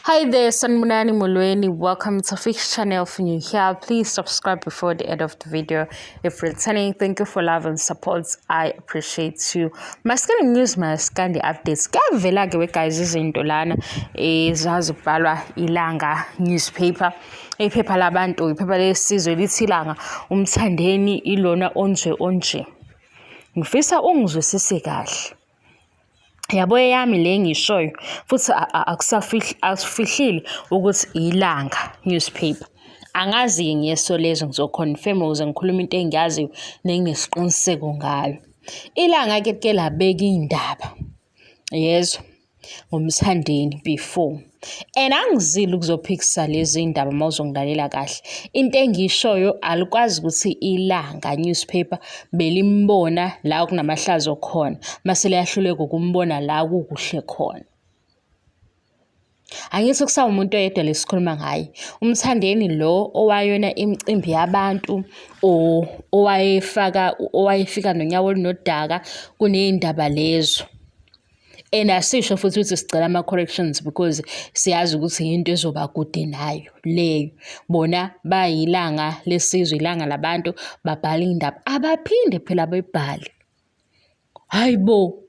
Hi there, Sanmunani Mulweni. Welcome to Fix Channel. If you're here, please subscribe before the end of the video. If returning, thank you for love and support. I appreciate you. Maskani news, maskani updates. Kavela gewe guys izinto lana ezazibhalwa ilanga newspaper. Iphepha labantu, iphepha lesizwe lithi ilanga umthandeni ilona onje. Ngifisa ungizwisise kahle. Yabo yami le ngishoyo futhi akusafihlile ukuthi ilanga newspaper. Angazi ngeso lezo ngizoconfirm ukuze ngikhuluma into engiyaziyo nenginesiqiniseko ngayo. Ilanga ke labeka indaba. Yezo ngomthandeni before. And angizile ukuzophikisa lezi indaba mawuzongilalela kahle. Into engishoyo alikwazi ukuthi ilanga newspaper belimbona la kunamahlazo khona mase liyahluleka ukumbona la kukuhle khona. Angithi kusawu umuntu oyedwa lesikhuluma ngaye. Umthandeni lo owayona imicimbi yabantu owayefika nonyawo olunodaka kunezindaba lezo. And asisho futhi ukuthi sicela ama-corrections because siyazi ukuthi into ezoba kude nayo leyo. Bona bayilanga lesizwe, ilanga labantu babhala indaba. Abaphinde phela bebhale. Hayibo.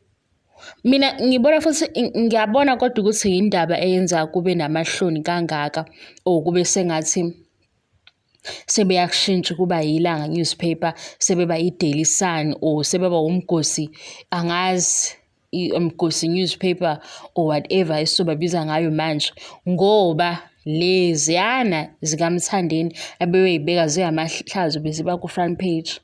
Mina ngibona futhi ngiyabona kodwa ukuthi indaba eyenza kube namahloni kangaka kube sengathi sebeyakushintsha kuba yilanga newspaper, sebeba iDaily Sun sebeba umgosi angazi umgosi newspaper or whatever esizobabiza ngayo manje ngoba leziyana zikaMthandeni abeyibeka zingamahlazo beziba ku front page.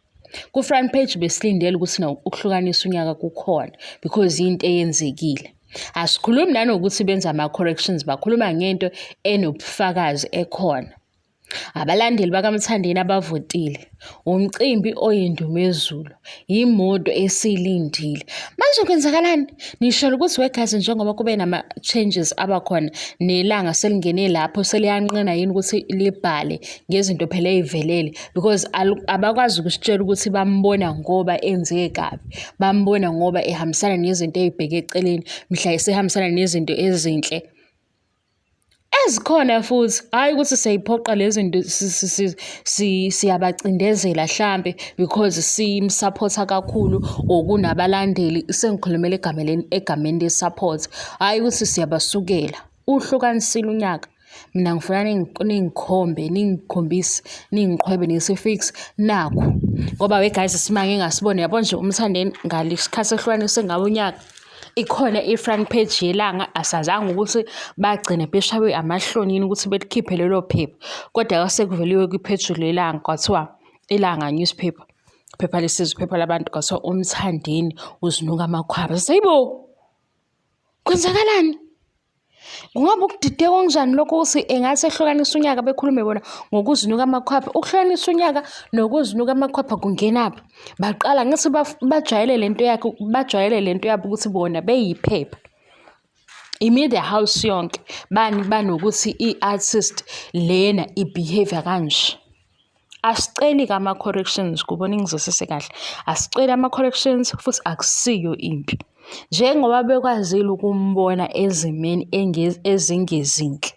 Ku front page besilindele ukuthi ukuhlukanisa unyaka kukhona because into eyenzekile. Asikhulumi nanokuthi benza ama-corrections, bakhuluma ngento enobufakazi ekhona. Abalandeli bakaMthandeni abavotile, umcimbi oyindumezulu, imoto esilindile. Manje kwenzakalani? Nisho ukuthi wegazi njengoba kube nama-changes abakhona nelanga selingene lapho seliyanqina yini ukuthi libhale ngezinto phela ezivelele because abakwazi ukusitshela ukuthi bambona ngoba enze kabi, bambona ngoba ehambisana nezinto ezibheke eceleni, mhla esehambisana nezinto ezinhle ezikhona futhi. Hayi ukuthi siyiphoqa lezi zinto siyabacindezela mhlambe because simsupporta kakhulu okunabalandeli. Sengikhulumela egameni lesupport. Hayi ukuthi siyabasukela. Uhlukanisile unyaka. Mina ngifuna ningikhombe, ningikhombise, ningiqhwebe nesifix nakho. Ngoba we guys simange ngasibona yabo nje umthandeni ngalesikhathi ehlukanise ngawo unyaka. Ikhona i-front page yelanga asazange ukuthi bagcine beshawe amahloni yini ukuthi belikhiphe lelo phepha. Kodwa kwasekuveliwe kwipage lelanga kwathiwa ilanga newspaper. Iphepha lesizwe, iphepha labantu kwathiwa umthandeni uzinuka amakhwapha. Sayibo. Kwenzakalani? Ngoba ukudide kanjani lokho ukuthi engathi ehlukanisa unyaka bekhulume bona ngokuzinuka amakhwapha. Ukuhlukanisa unyaka nokuzinuka amakhwapha kungenaphi? Baqala ngathi bajwayele lento yakhe, bajwayele lento yabo ukuthi bona beyiphepha. Imedia house yonke banokuthi i-artist lena i-behavior kanje. Asiceli ama-corrections kubona ngizosise kahle. Asiceli ama-corrections futhi akusiyo impi. Njengoba bekwazile ukumbona ezimeni ezingezinhle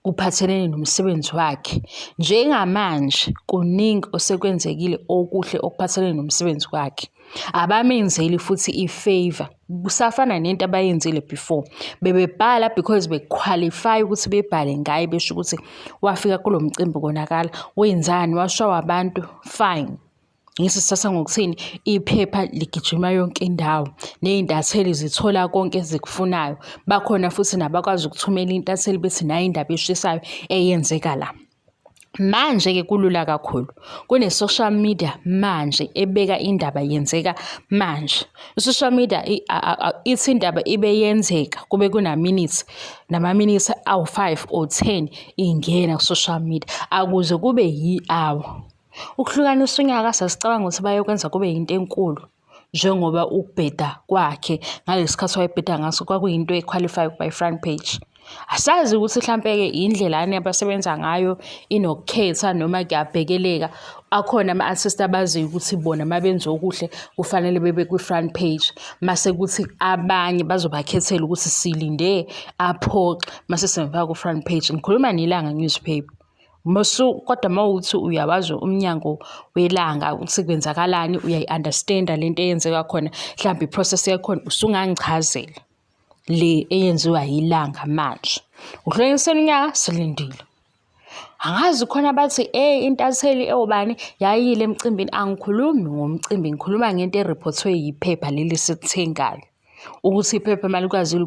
kuphathelene nomsebenzi wakhe. Njengamanje kuningi osekwenzekile okuhle okuphathelene nomsebenzi wakhe. Abamenzeli futhi ifavor. Kusafana nento abayenzile before. Bebebhala because bequalify ukuthi bebhale ngaye besho ukuthi wafika kulo mcimbi konakala, wenzani, washawa abantu, fine. Ngisisasa ngokuthini iphepha ligijima yonke indawo nezintatheli zithola konke ezikufunayo. Bakhona futhi nabakwazi ukuthumela intatheli bethi nayo indaba eshisayo eyenzeka la. Manje ke kulula kakhulu. Kune social media manje ebeka indaba yenzeka manje. Social media ithi indaba ibe yenzeka kube kuna minutes nama-minutes awu5 or 10 ingena ku social media akuze kube yi-hour. Ukuhlukanisa unyaka sasicabanga ukuthi bayokwenza kube yinto enkulu njengoba ukubheda kwakhe ngalesikhathi wayebheda ngaso kwakuyinto equalify by front page. Asazi ukuthi mhlampe-ke indlelani abasebenza ngayo inokukhetha noma kuyabhekeleka. Akhona ama-artist abaziyo ukuthi bona mabenza okuhle kufanele bebe kwi-front page, mase kuthi abanye bazobakhethela ukuthi silinde aphoxe mase semfaka ku-front page. Ngikhuluma neLanga newspaper. Kodwa mawukuthi uyawazi umnyango welanga ukuthi kwenzakalani, uyayi-understand-a lento eyenzeka khona, mhlawumbe i-process yakhona usungangichazela le eyenziwa yilanga manje. Ukuhlonyisela unyaka silindile. Angazi khona bathi intatheli ewubani yayile emcimbini. Angikhulumi ngomcimbi, ngikhuluma ngento eripothwe yiphepha leli silithengayo. Ukuthi iphepha malikwazile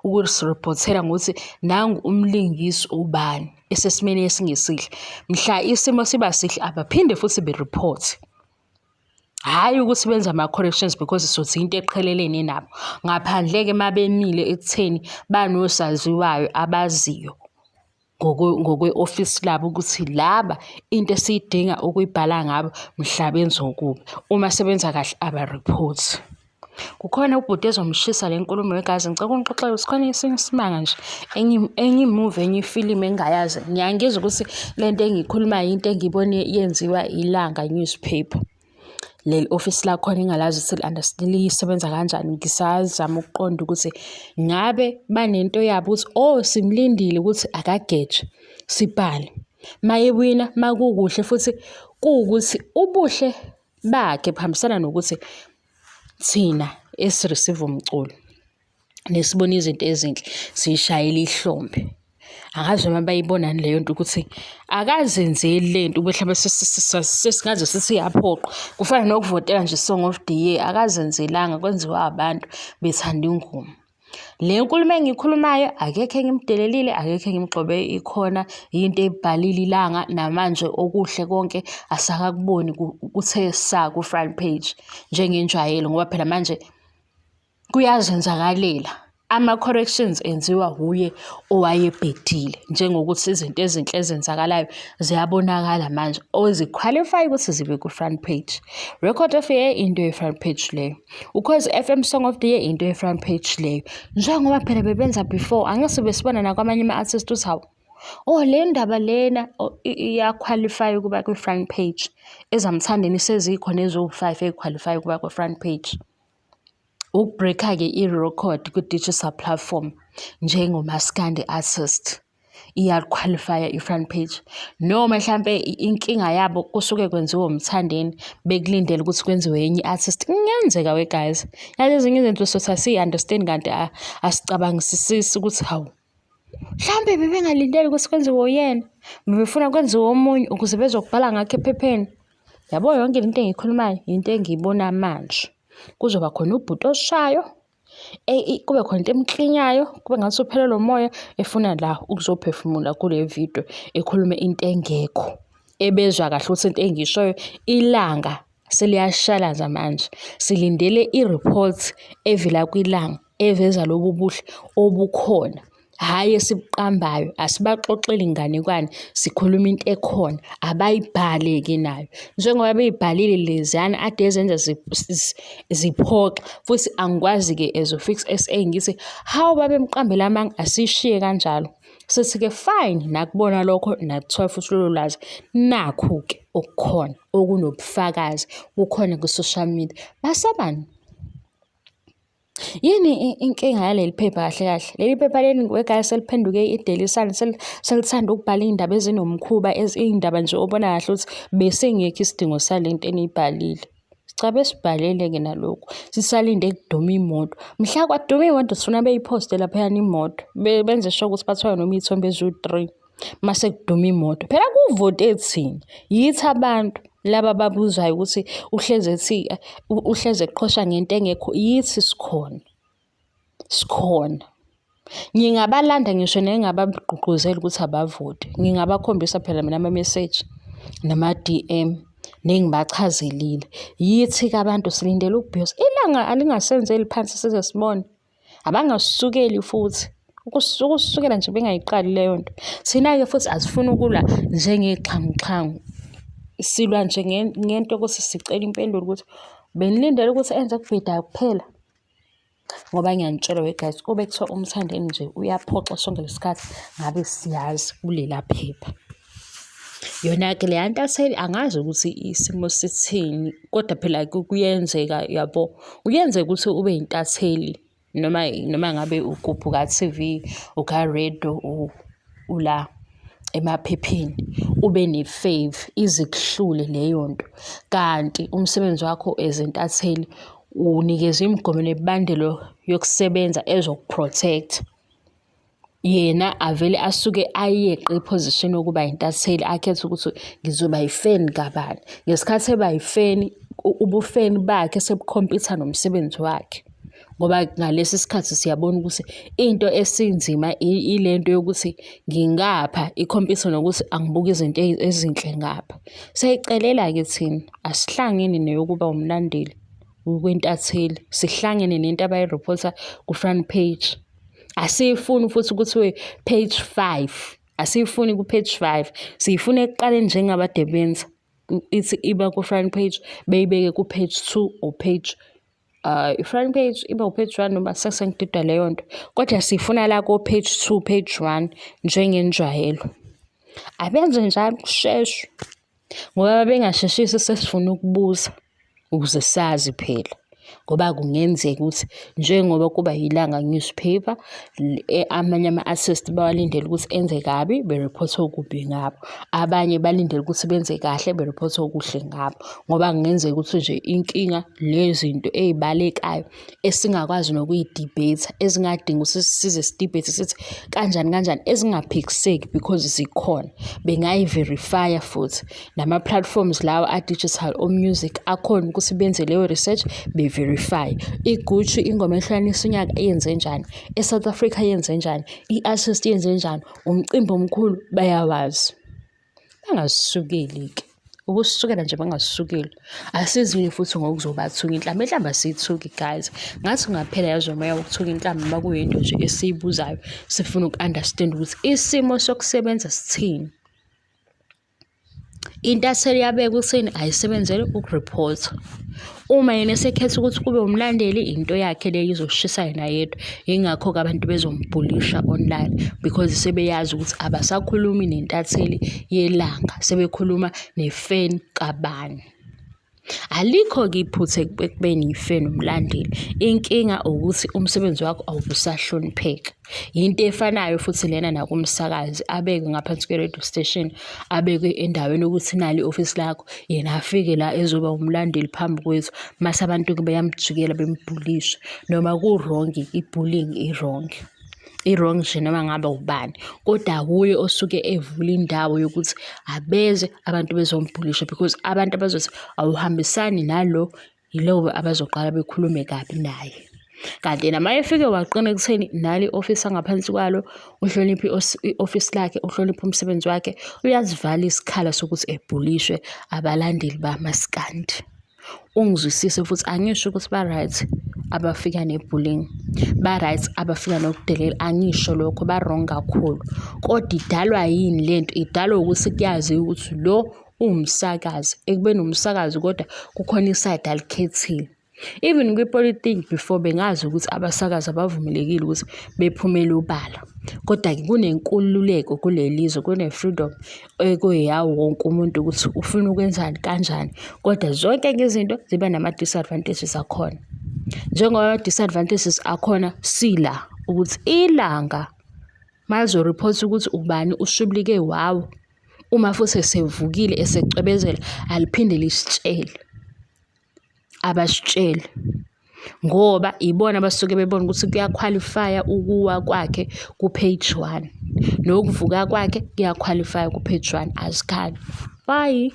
ukusiripothela ngokuthi nangu umlingisi ubani esesimeni esingesihle. Mhla isimo siba sihle abaphinde futhi bereport. Hhayi ukuthi benza ama-corrections because sothi into eqhelelene nabo. Ngaphandle-ke mabenile ekutheni banosaziwayo abaziyo ngokwe-office labo ukuthi laba into esiyidinga ukuyibhala ngabo mhla benza okubi. Uma sebenza kahle abareport. Kukhona ubhuti ezomshisa le nkulumo wegazi. Ngicela ungixoxele ukuthi khona esinye isimanga nje enye movie enye ifilimu engayazi. Ngiyangizwa ukuthi lento engiyikhuluma into engibone yenziwa ilanga newspaper. Leli office lakhona engalazi ukuthi lisebenza kanjani. Ngisazama ukuqonda ukuthi ngabe banento yabo ukuthi simlindile ukuthi akageje sibhale. Mayewina makukuhle futhi kuwukuthi ubuhle bakhe buhambisana nokuthi thina esireceive umculo nesibona izinto ezinhle siyishayela ihlombe. Angazi noma bayibonani leyo nto ukuthi akazenzeli lento mhlawumbe sesingaze sithi iyaphoqa. Kufana nokuvotela nje Song of the Year, akazenzelanga, kwenziwa abantu bethanda ingoma. Le nkulumo engiyikhulumayo akekho engimdelelile, akekho engimgxobe ikhona, into ebhalile ilanga namanje okuhle konke asakakuboni kuthe sa ku front page njengenjwayelo, ngoba phela manje kuyazenzakalela. Ama-corrections enziwa uye owayebhedile, njengokuthi izinto ezinhle ezenzakalayo ziyabonakala manje oziqualify ukuthi zibe ku-front page. Record of the Year into ye-front page leyo. Ukhozi FM Song of the Year into ye-front page leyo. Njengoba phela bebenza before, angeke besibona nakwamanye ama-artist ukuthi hawu le ndaba lena iyaqualify ukuba kwi-front page. Ezamthandeni sezikhona eziwu-5 eziqualify ukuba kwi-front page. Ukubreaka-ke i-record ku-digital platform njengoMaskandi artist iyaqualify i-front page. Noma mhlampe inkinga yabo kusuke kwenziwa umthandeni bekulindele ukuthi kwenziwe enye artist. Kungenzeka guys. Yazi ezinye izinto sothi asiyi-understand kanti asicabangisisi ukuthi hawu mhlambe bebengalindele ukuthi kwenziwe uyena, bebefuna kwenziwe omunye ukuze bezokubhala ngakho ephepheni. Yabo yonke into engiyikhulumayo into engiyibona manje. Kuzoba khona ubhuti oshayo, kube khona into emklinyayo, kube ngathi uphelelwe umoya efuna la ukuzophefumula kule video ekhulume into engekho. Ebezwa kahle ukuthi into engishoyo ilanga seliyashalaza manje. Silindele i-report evela kwilanga eveza lobu buhle obukhona. Hhayi esibuqambayo, asibaxoxeli inganekwane, sikhuluma into ekhona, abayibhale-ke nayo. Njengoba beyibhalile leziyana ade ezenza ziphoqa, futhi angikwazi-ke as uFix SA ngithi hawu babemqambela amanga, asishiye kanjalo. Sithi-ke fine, nakubona lokho, nakuthola futhi lolo lwazi, nakhu-ke okukhona, okunobufakazi, kukhona ku-social media. Basabani? Yini inkinga yaleli phepha kahle kahle? Leli phepha leli wegazi seliphenduke iDaily Sun, selithanda ukubhala iy'ndaba ezinomkhuba, iy'ndaba nje obona kahle ukuthi besengekho isidingo salento eniyibhalile. Sicabe sibhalele-ke nalokhu, sisalinde kuduma imoto. Mhla kwaduma imoto sifuna beyiphoste laphayana imoto, benze sure ukuthi bathola noma iy'thombe eziwu-3 mase kuduma imoto. Phela kuvote thina, yithi abantu laba babuzwayo ukuthi uhleze eqhosha ngento engekho, yithi sikhona. Ngingabalanda ngisho nengabagqugquzeli ukuthi abavote. Ngingabakhombisa phela mina ama-message nama-DM nengibachazelile. Yithi-ke abantu silindele ukubhiyoza. Ilanga alingasenzeli phansi size sibone. Abangasukeli futhi. Ukusukela nje bengayiqali leyo nto. Thina-ke futhi asifuni ukulwa njengexhanguxhangu. Silwa nje ngento ukuthi sicela impendulo ukuthi benilindele ukuthi enze kubhedayo kuphela. ngoba ngiyanitshela we-guys, kube kuthiwa uMthandeni nje uyaphoxa sonke lesikhathi ngabe siyazi kulela phepha. Yona-ke leya ntatheli angazi ukuthi isimo sithini, kodwa phela kuyenzeka yabo, kuyenzeka ukuthi ube yintatheli noma ngabe ukuphi uka-TV, uka-radio, ula emaphepheni, ube ne-fave ize kuhlule leyo nto. Kanti umsebenzi wakho as intatheli unikezwe imigomo nemibandelo yokusebenza ezokuprotect. Yena avele asuke ayeqe iphozishini yokuba intatheli, akhethe ukuthi ngizoba yifeni kabani. Ngesikhathi eba yifeni, ubufeni bakhe sebukhompyutha nomsebenzi wakhe. Ngoba ngalesi sikhathi siyabona ukuthi into esinzima ilento yokuthi ngingapha ikhompyutha nokuthi angibuke izinto ezinhle ngapha. Siyayicelela-ke thina, asihlangene neyokuba umlandeli wentatheli, sihlangene nento abayirephotha ku-front page. Asiyifuni futhi ukuthi page 5, asiyifuni ku-page 5, siyifuna ekuqaleni njengabade benza, ithi iba ku-front page beyibeke ku-page 2 or page i-front page iba u-page 1 noma sesengidida leyo nto, kodwa sifuna la ko-page 2, page 1 njengenjwayelo. Abenze njalo kusheshwe, ngoba bengasheshisi sesifuna ukubuza ukuze sazi phela. Ngoba kungenzeka ukuthi njengoba kuba yilanga newspaper, amanye ama-artist bawalindele ukuthi enze kabi berephothe okubi ngabo, abanye balindele ukuthi benze kahle berephothe okuhle ngabo. Ngoba kungenzeka ukuthi nje inkinga lezinto ey'balekayo esingakwazi nokuyidibhetha, ezingadinga ukuthi size sidibhethe sithi kanjani kanjani, ezingaphikiseki because zikhona, bengayi-verifya futhi. Nama-platforms lawa a-digital o-music akhona ukuthi benze leyo research be-verify. IGucci ingoma ehlukanisa unyaka yenze njani, eSouth Africa yenze njani, i-artist yenze njani, umcimbi omkhulu bayawazi. Bangasisukeli-ke, ukusisukela nje bangasisukeli. Asizile futhi ngokuzobathuka inhlamba, inhlamba asiyithuki guys. Ngathi kungaphela yazo umoya wokuthuka inhlamba uma kuyinto nje esiyibuzayo, sifuna uku-understand ukuthi isimo sokusebenza sithini. Intatheli yabeka ukuthini, ayisebenzele ukurephotha. Uma yena esekhetha ukuthi kube umlandeli, into yakhe leyo izoshisa yena yedwa. Yingakho-ke abantu bezombhulisha online, because sebeyazi ukuthi abasakhulumi nentatheli yelanga, sebekhuluma nefeni kabani. Alikho-ke iphutha ekubeni yifeni umlandeli. Inkinga ukuthi umsebenzi wakho awubusahlonipheka. Yinto efanayo futhi lena nakumsakazi, abeke ngaphansi kwe-radio station, abeke endaweni yokuthi nali i-office lakho, yena afike la ezoba umlandeli phambi kwethu, mase abantu beyamjikela bembhulisha. Noma ku-wrong, i-bullying i-wrong. I-wrong nje noma ngabe ubani, kodwa kuye osuke evula indawo yokuthi abeze abantu bezombhulisha, because abantu abazothi awuhambisani nalo, yilobo abazoqala bekhulume kabi naye. Kanti nama efike waqina ekutheni nali i-office angaphansi kwalo, uhloniphe i-office lakhe, uhloniphe umsebenzi wakhe, uyazivala isikhala sokuthi ebhulishwe abalandeli bamaskandi. Ungizwisise futhi angisho ukuthi ba-right abafika ne-bullying, ba-right abafika nokudelela, angisho lokho, ba-wrong kakhulu. Kodwa idalwa yini lento? Idalwa ukuthi kuyazi ukuthi lo uwumsakazi, ekubeni umsakazi kodwa kukhona iside alikhethile. Even kwipolitiki before bengazi ukuthi abasakazi abavumelekile ukuthi bephumele ubala, kodwa kunenkululeko kulelizwe, kune-freedom ekuyawo wonke umuntu ukuthi ufuna ukwenzani kanjani, kodwa zonke izinto ziba nama-disadvantages akhona. Njengoba ama-disadvantages akhona sila ukuthi ilanga mazorephotha ukuthi ubani ushubulike wawo, uma futhi esevukile esecwebezela, aliphinde lisitshele, abasitshele, ngoba ibona abasuke bebona ukuthi kuyaqualifya ukuwa kwakhe ku-page 1 nokuvuka kwakhe kuyaqualifya ku-page 1. Asikhali. Bye.